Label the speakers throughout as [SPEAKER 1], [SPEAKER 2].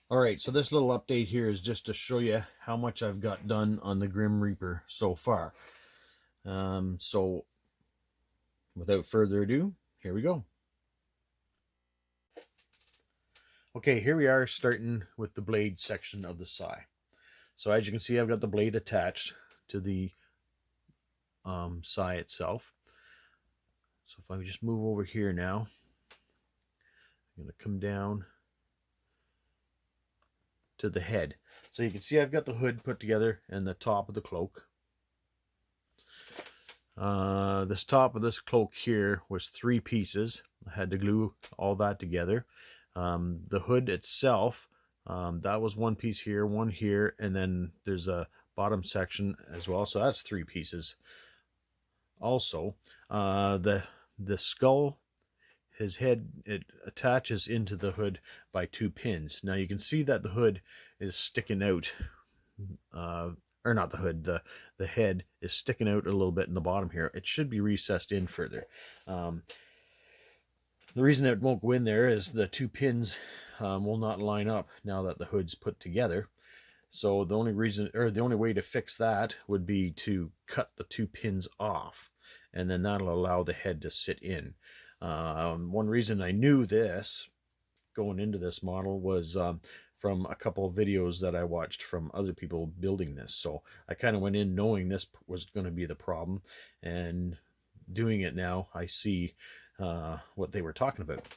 [SPEAKER 1] All right, so this little update here is just to show you how much I've got done on the Grim Reaper so far. So without further ado, here we go. Okay, here we are starting with the blade section of the saw. So as you can see, I've got the blade attached to the saw itself. So if I just move over here now, I'm going to come down to the head. So you can see I've got the hood put together and the top of the cloak. This top of this cloak here was 3 pieces. I had to glue all that together. The hood itself, that was 1 piece here, 1 here, and then there's a bottom section as well. So that's 3 pieces. Also, the skull, his head, it attaches into the hood by 2 pins. Now you can see that the hood is sticking out. Or not the hood, the head is sticking out a little bit in the bottom here. It should be recessed in further. The reason it won't go in there is the 2 pins will not line up now that the hood's put together. So the only reason, or the only way to fix that would be to cut the 2 pins off, and then that'll allow the head to sit in. One reason I knew this going into this model was from a couple of videos that I watched from other people building this. So I kind of went in knowing this was going to be the problem, and doing it now, I see what they were talking about.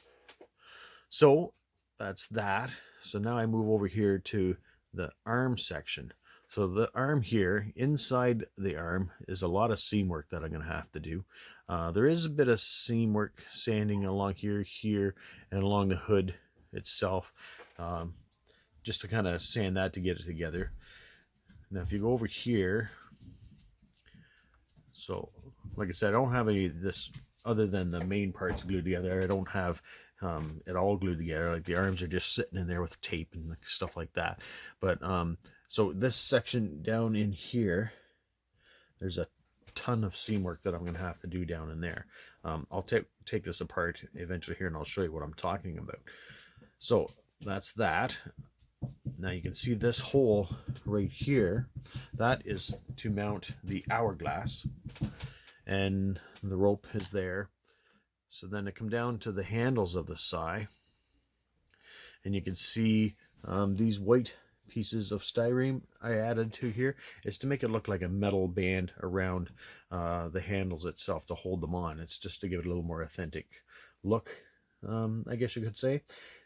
[SPEAKER 1] So that's that. So now I move over here to the arm section. So the arm here, inside the arm, is a lot of seam work that I'm going to have to do. There is a bit of seam work sanding along here, and along the hood itself, just to kind of sand that to get it together. Now if you go over here, so like I said, I don't have any of this other than the main parts glued together. I don't have it all glued together. Like the arms are just sitting in there with tape and stuff like that. But so this section down in here, there's a ton of seam work that I'm going to have to do down in there. I'll take this apart eventually here, and I'll show you what I'm talking about. So that's that. Now you can see this hole right here. That is to mount the hourglass, and the rope is there. So then I come down to the handles of the saw, and you can see these white pieces of styrene I added to here is to make it look like a metal band around the handles itself to hold them on. It's just to give it a little more authentic look, I guess you could say.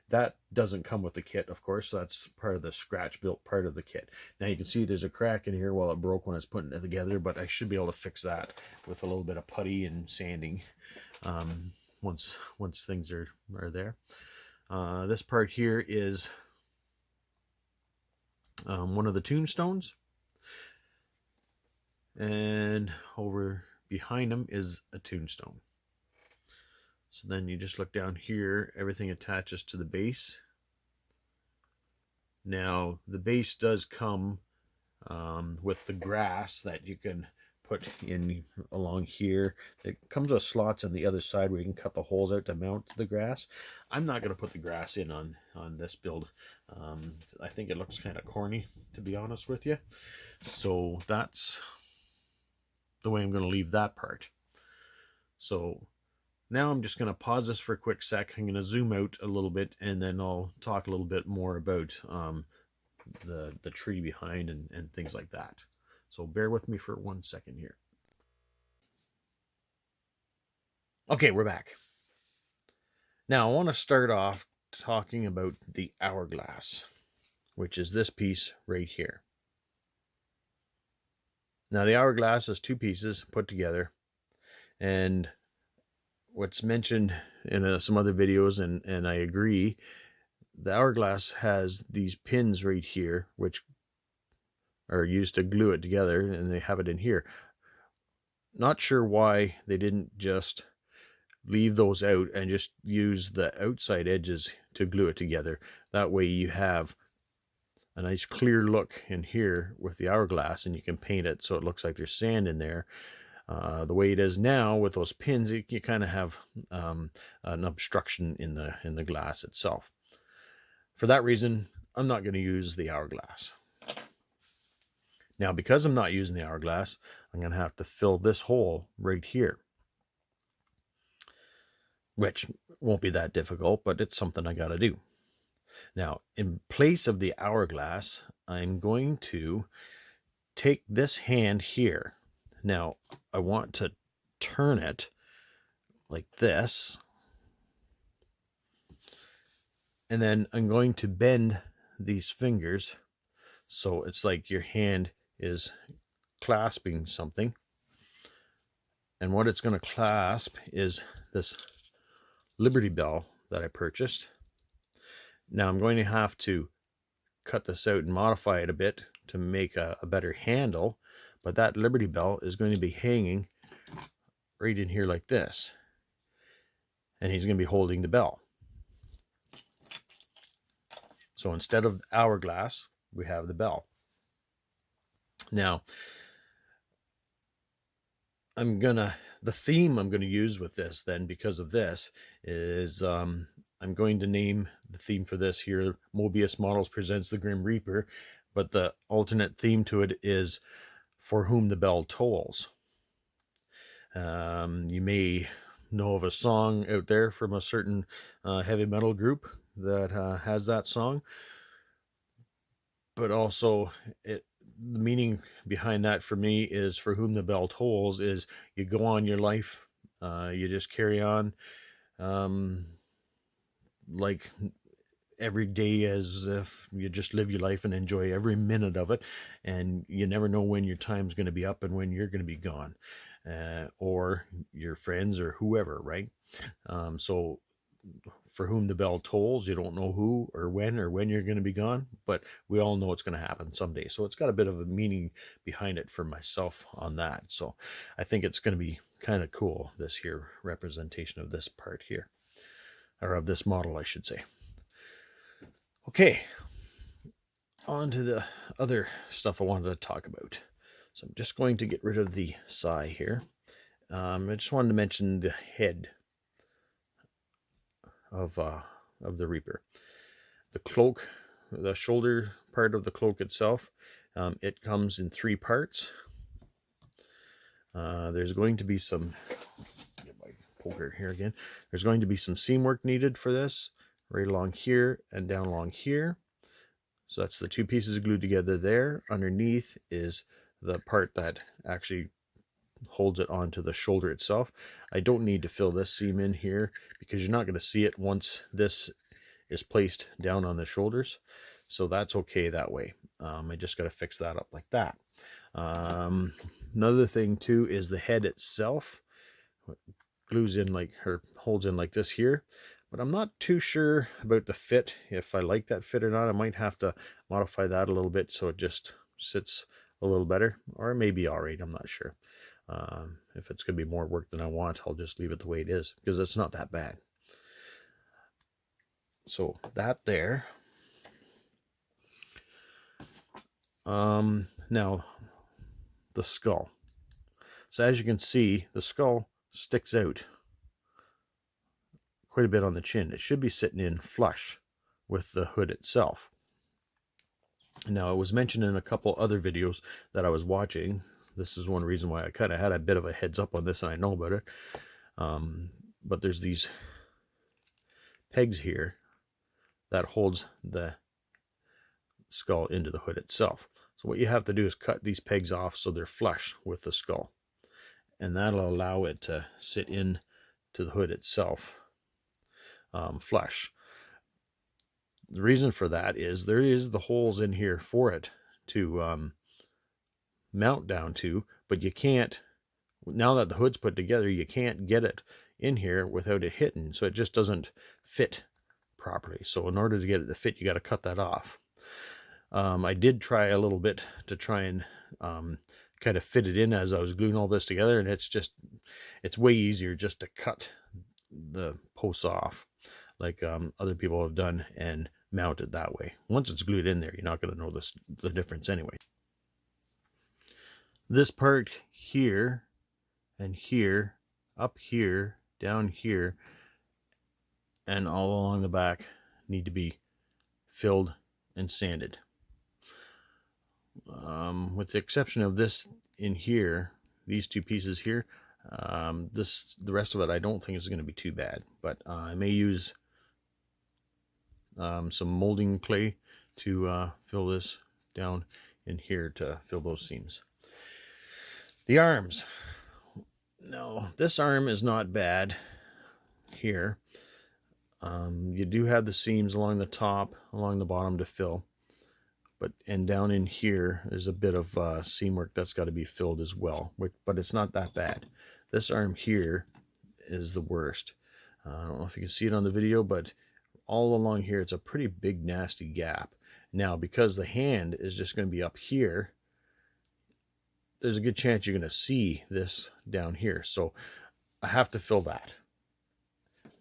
[SPEAKER 1] That doesn't come with the kit, of course. So that's part of the scratch built part of the kit. Now you can see there's a crack in here. Well, it broke when I was putting it together, but I should be able to fix that with a little bit of putty and sanding once things are there. This part here is one of the tombstones, and over behind them is a tombstone. So then you just look down here, everything attaches to the base. Now the base does come with the grass that you can put in along here. It comes with slots on the other side where you can cut the holes out to mount the grass. I'm not going to put the grass in on this build. I think it looks kind of corny, to be honest with you. So that's the way I'm going to leave that part. So now I'm just going to pause this for a quick sec. I'm going to zoom out a little bit, and then I'll talk a little bit more about the tree behind and things like that. So bear with me for 1 second here. Okay, we're back. Now I want to start off talking about the hourglass, which is this piece right here. Now the hourglass is 2 pieces put together, and what's mentioned in some other videos, and I agree, the hourglass has these pins right here which are used to glue it together, and they have it in here. Not sure why they didn't just leave those out and just use the outside edges to glue it together. That way you have a nice clear look in here with the hourglass, and you can paint it so it looks like there's sand in there. The way it is now with those pins, you kind of have an obstruction in the glass itself. For that reason, I'm not going to use the hourglass. Now, because I'm not using the hourglass, I'm going to have to fill this hole right here, which won't be that difficult, but it's something I got to do. Now, in place of the hourglass, I'm going to take this hand here. Now, I want to turn it like this, and then I'm going to bend these fingers so it's like your hand is clasping something, and what it's going to clasp is this Liberty Bell that I purchased. Now I'm going to have to cut this out and modify it a bit to make a better handle, but that Liberty Bell is going to be hanging right in here like this, and he's going to be holding the bell. So instead of hourglass, we have the bell. Now, the theme I'm going to use with this then, because of this, is I'm going to name the theme for this here, Mobius Models Presents the Grim Reaper, but the alternate theme to it is For Whom the Bell Tolls. You may know of a song out there from a certain heavy metal group that has that song, but also the meaning behind that for me is For Whom the Bell Tolls is you go on your life, you just carry on like every day as if you just live your life and enjoy every minute of it, and you never know when your time's going to be up and when you're going to be gone, or your friends or whoever, right? So for whom the bell tolls, you don't know who or when you're going to be gone, but we all know it's going to happen someday. So it's got a bit of a meaning behind it for myself on that. So I think it's going to be kind of cool, this here representation of this part here, or of this model, I should say. Okay, on to the other stuff I wanted to talk about. So I'm just going to get rid of the sigh here. I just wanted to mention the head of the Reaper. The cloak, the shoulder part of the cloak itself, it comes in 3 parts. There's going to be some, get my poker here again. There's going to be some seam work needed for this, right along here and down along here. So that's the 2 pieces glued together there. Underneath is the part that actually holds it onto the shoulder itself. I don't need to fill this seam in here because you're not going to see it once this is placed down on the shoulders, so that's okay that way. I just got to fix that up like that. Another thing too is the head itself glues in like, or holds in like this here, but I'm not too sure about the fit, if I like that fit or not. I might have to modify that a little bit so it just sits a little better, or it may be all right, I'm not sure. If it's going to be more work than I want, I'll just leave it the way it is, because it's not that bad. So that there. Now the skull. So as you can see, the skull sticks out quite a bit on the chin. It should be sitting in flush with the hood itself. Now, it was mentioned in a couple other videos that I was watching. This is one reason why I kind of had a bit of a heads up on this, and I know about it. But there's these pegs here that holds the skull into the hood itself. So what you have to do is cut these pegs off so they're flush with the skull, and that'll allow it to sit in to the hood itself flush. The reason for that is there is the holes in here for it to mount down to, but you can't, now that the hood's put together, you can't get it in here without it hitting, so it just doesn't fit properly. So in order to get it to fit, you got to cut that off. I did try a little bit to try and kind of fit it in as I was gluing all this together, and it's way easier just to cut the posts off like other people have done and mount it that way. Once it's glued in there, you're not going to know the difference anyway. This part here and here, up here, down here, and all along the back need to be filled and sanded. With the exception of this in here, these two pieces here, the rest of it I don't think is going to be too bad, but I may use some molding clay to fill this down in here to fill those seams. The arms. No, this arm is not bad here. You do have the seams along the top, along the bottom to fill. And down in here there's a bit of seam work that's got to be filled as well, but it's not that bad. This arm here is the worst. I don't know if you can see it on the video, but all along here it's a pretty big nasty gap. Now because the hand is just going to be up here, there's a good chance you're going to see this down here, so I have to fill that.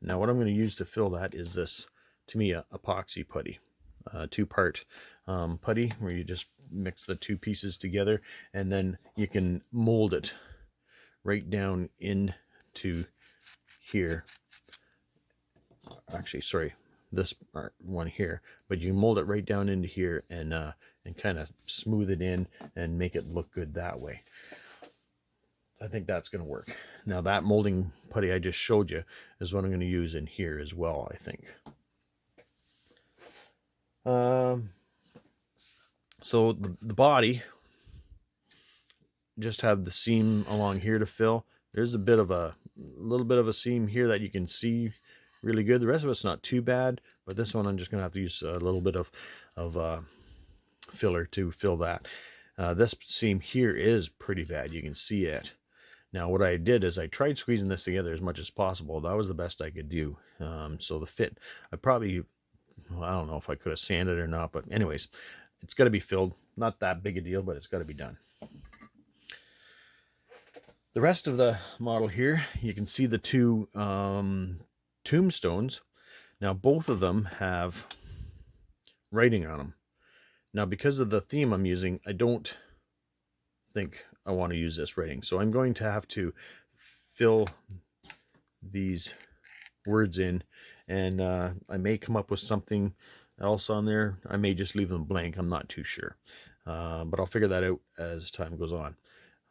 [SPEAKER 1] Now what I'm going to use to fill that is this Tamiya epoxy putty. Two-part putty where you just mix the two pieces together, and then you can mold it right down into here. Actually, sorry, this one here, but you mold it right down into here and kind of smooth it in and make it look good that way. I think that's going to work. Now that molding putty I just showed you is what I'm going to use in here as well, I think. So the body just have the seam along here to fill. There's a little bit of a seam here that you can see really good. The rest of it's not too bad, but this one I'm just gonna have to use a little bit of filler to fill that. This seam here is pretty bad. You can see it. Now what I did is I tried squeezing this together as much as possible. That was the best I could do. So the fit, I don't know if I could have sanded it or not, but anyways, it's got to be filled. Not that big a deal, but it's got to be done. The rest of the model here, you can see the two tombstones. Now both of them have writing on them. Now because of the theme I'm using, I don't think I want to use this writing, so I'm going to have to fill these words in, and I may come up with something else on there. I may just leave them blank. I'm not too sure, but I'll figure that out as time goes on.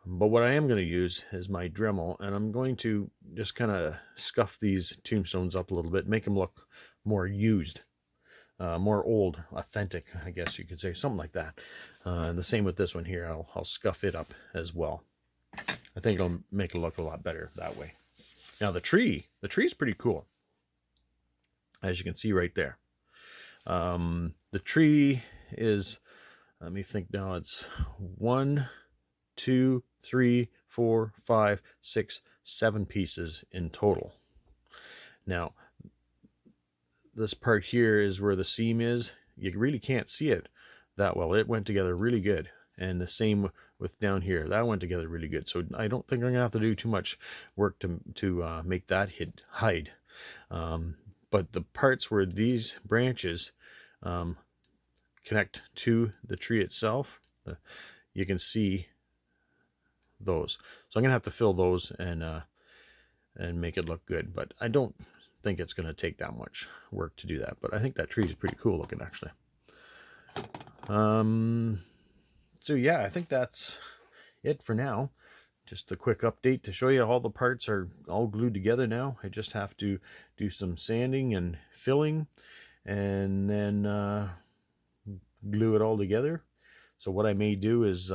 [SPEAKER 1] But what I am going to use is my Dremel, and I'm going to just kind of scuff these tombstones up a little bit, make them look more used, more old, authentic, I guess you could say, something like that. And the same with this one here. I'll scuff it up as well. I think it'll make it look a lot better that way. Now the tree is pretty cool, as you can see right there. The tree is, let me think now, it's 1, 2, 3, 4, 5, 6, 7 pieces in total. Now this part here is where the seam is. You really can't see it that well. It went together really good. And the same with down here, that went together really good. So I don't think I'm gonna have to do too much work to make that hide. But the parts where these branches connect to the tree itself, you can see those. So I'm gonna have to fill those and make it look good. But I don't think it's gonna take that much work to do that. But I think that tree is pretty cool looking, actually. So yeah, I think that's it for now. Just a quick update to show you all the parts are all glued together now. I just have to do some sanding and filling, and then glue it all together. So what I may do is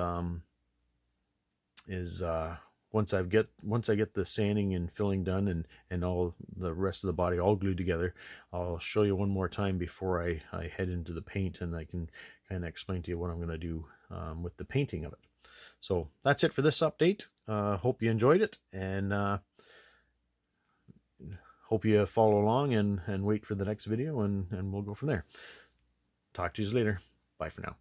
[SPEAKER 1] once I get the sanding and filling done and all the rest of the body all glued together, I'll show you one more time before I head into the paint, and I can kind of explain to you what I'm going to do with the painting of it. So that's it for this update. Hope you enjoyed it, and hope you follow along and wait for the next video, and we'll go from there. Talk to you later. Bye for now.